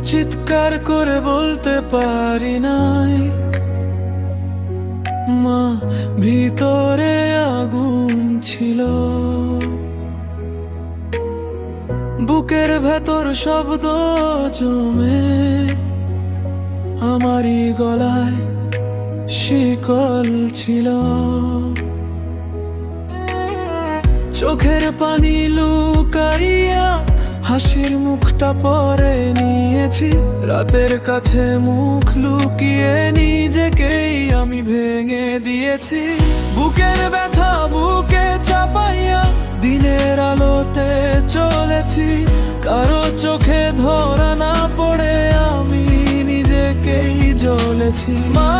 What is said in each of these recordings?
চিৎকার করে বলতে পারি নাই, মা ভিতরে আগুন ছিল। বুকের ভেতর শব্দ জমে, আমারই গলায় শিকল ছিল। চোখের পানি লুকাইয়া হাসির মুখটা পরে নিয়েছি। রাতের কাছে মুখ লুকিয়ে নিজেকেই আমি ভেঙে দিয়েছি। বুকের ব্যথা বুকে চাপাইয়া দিনের আলোতে চলেছি। কারো চোখে ধরা না পড়ে আমি নিজেকেই জ্বলেছি। মা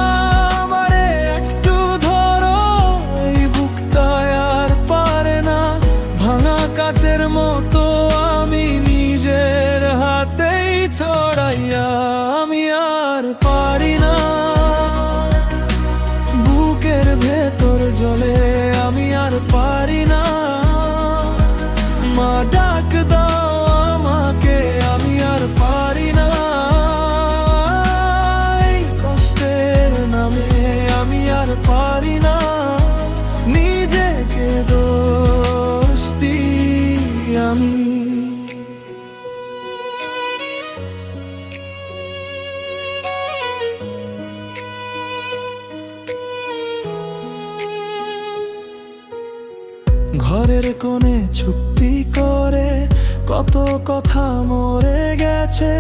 আমারে একটু ধরো, এই বুকটা আর পারে না। ভাঙা কাচের মতো আমি নিজের হাতেই ছড়াইয়া, আমি আর পারি না। বুকের ভেতর জ্বলে, আমি আর পারি না। মা ডাক দাও আমাকে, আমি আর পারি না। এই কষ্টের নামে আমি আর পারি না নিজেকে দোষ দিই আমি। ঘরের কোণে চুপটি করে কত কথা মরে গেছে।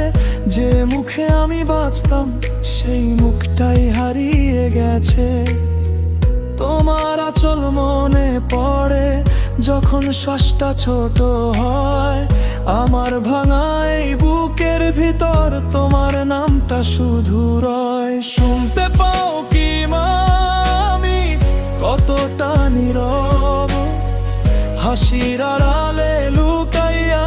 যে মুখে আমি বাঁচতাম সেই মুখটাই হারিয়ে গেছে। তোমার আঁচল মনে পড়ে যখন শ্বাসটা ছোট হয়। আমার ভাঙা এই বুকের ভিতর তোমার নামটা শুধু রয়। শুনতে পাও কি মা আমি কতটা নীরব, হাসির আড়ালে লুকাইয়া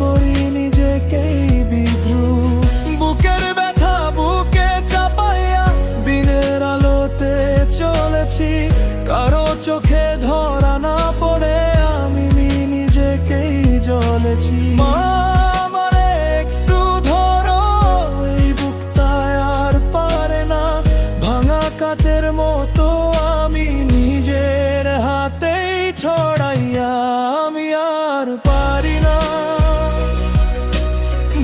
করি নিজেকেই বিদ্রুপ। বুকের ব্যথা বুকে চাপাইয়া দিনের আলোতে চলেছি। কারো চোখে ধরা না পড়ে আমি নিজেকেই জ্বলেছি। মা আমারে একটু ধরো, এই বুকটা আর পারে না। ভাঙা কাচের মতো আমি নিজের হাতেই ছড়াইয়া, আমি আর পারি না।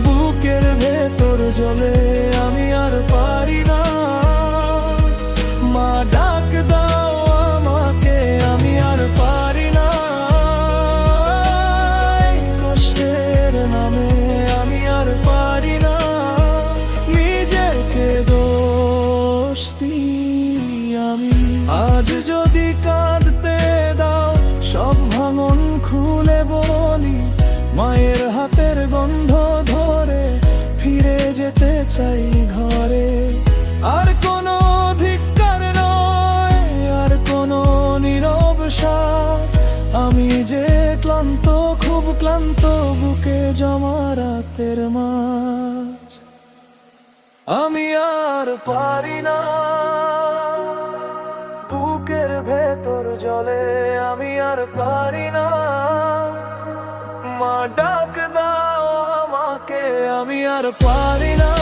বুকের ভেতর জ্বলে, আমি আর পারি না। মা ডাক দাও আমাকে, আমি আর পারি না। এই কষ্টের নামে আমি আর পারি না নিজেকে দোষ দিই আমি। আজ যদি কাঁদতে দাও সব ভাঙন খুলে বলি, মায়ের হাতের গন্ধ ধরে ফিরে যেতে চাই ঘরে। আর কোনো ধিক্কার নয়, আর কোনো নীরব শ্বাস। আমি যে ক্লান্ত, খুব ক্লান্ত, বুকে জমা রাতের মাঝ। আমি আর পারি না, বুকের ভেতর জ্বলে, আমি আর পারি না। মা ডাক দাও আমাকে, আমি আর পারি না।